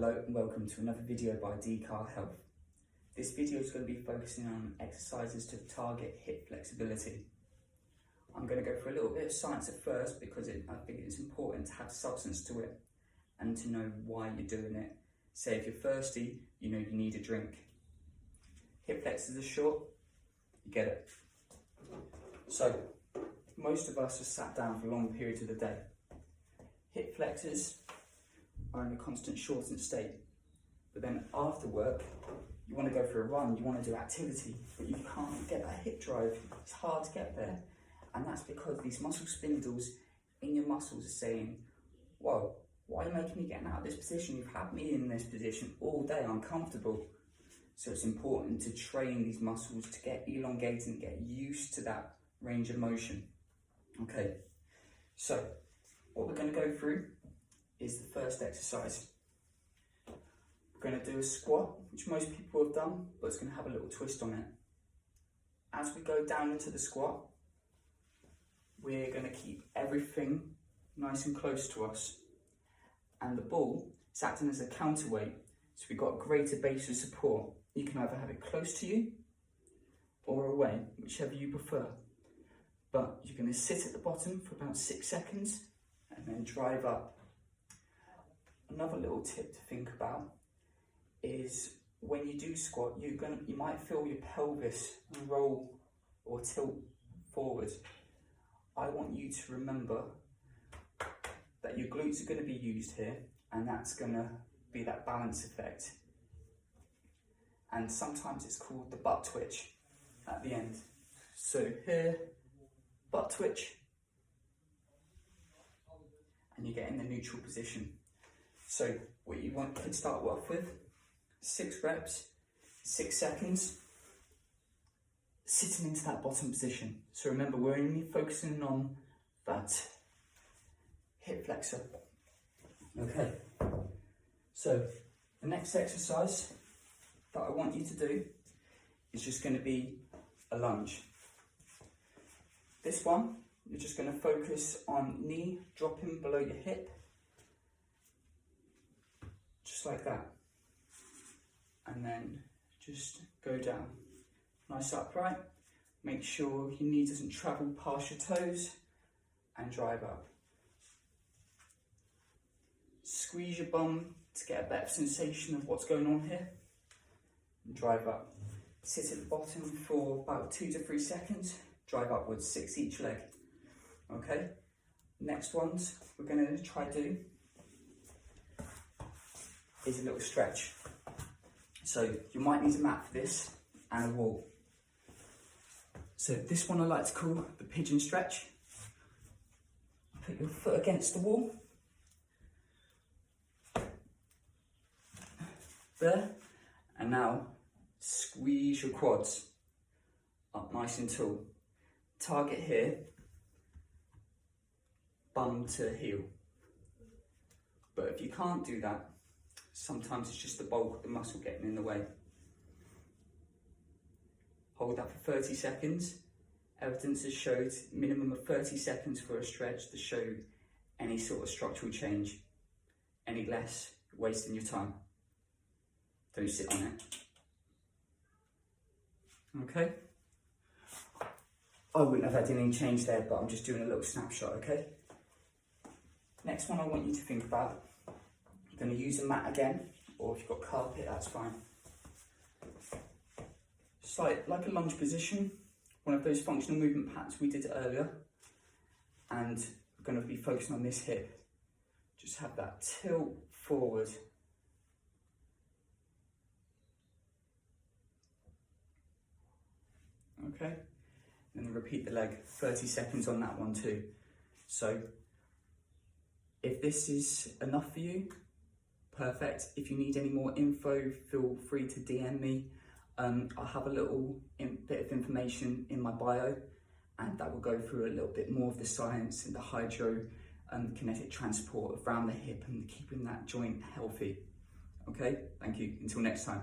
Hello and welcome to another video by DCAR Health. This video is going to be focusing on exercises to target hip flexibility. I'm going to go for a little bit of science at first because I think it's important to have substance to it and to know why you're doing it. Say if you're thirsty, you know you need a drink. Hip flexors are short, you get it. So most of us are sat down for long periods of the day. Hip flexors are in a constant shortened state, but then after work you want to go for a run, you want to do activity, but you can't get that hip drive. It's hard to get there, and that's because these muscle spindles in your muscles are saying, whoa, why are you making me get out of this position? You've had me in this position all day, I'm comfortable. So it's important to train these muscles to get elongated and get used to that range of motion. Okay, so what we're going to go through is the first exercise. We're going to do a squat, which most people have done, but it's going to have a little twist on it. As we go down into the squat, we're going to keep everything nice and close to us. And the ball is acting as a counterweight, so we've got a greater base of support. You can either have it close to you or away, whichever you prefer. But you're going to sit at the bottom for about 6 seconds and then drive up. Another little tip to think about is when you do squat, you might feel your pelvis roll or tilt forward. I want you to remember that your glutes are going to be used here, and that's going to be that balance effect. And sometimes it's called the butt twitch at the end. So here, butt twitch, and you get in the neutral position. So what you want to start off with, 6 reps, 6 seconds, sitting into that bottom position. So remember, we're only focusing on that hip flexor. Okay, so the next exercise that I want you to do is just going to be a lunge. This one, you're just going to focus on knee dropping below your hip, just like that, and then just go down, nice upright. Make sure your knee doesn't travel past your toes, and drive up. Squeeze your bum to get a better sensation of what's going on here, and drive up. Sit at the bottom for about 2 to 3 seconds, drive upwards, 6 each leg. Okay, next ones we're going to try do is a little stretch. So you might need a mat for this and a wall. So this one I like to call the pigeon stretch. Put your foot against the wall. There. And now squeeze your quads up nice and tall. Target here, bum to heel. But if you can't do that, sometimes it's just the bulk of the muscle getting in the way. Hold that for 30 seconds. Evidence has showed minimum of 30 seconds for a stretch to show any sort of structural change. Any less, wasting your time. Don't sit on it. Okay? I wouldn't have had any change there, but I'm just doing a little snapshot, okay? Next one I want you to think about, you're going to use a mat again, or if you've got carpet, that's fine. Just like a lunge position, one of those functional movement patterns we did earlier, and we're going to be focusing on this hip. Just have that tilt forward. Okay, and then repeat the leg, 30 seconds on that one too. So if this is enough for you, perfect. If you need any more info, feel free to DM me. I'll have a little bit of information in my bio, and that will go through a little bit more of the science and the hydro and kinetic transport around the hip and keeping that joint healthy. Okay, thank you. Until next time.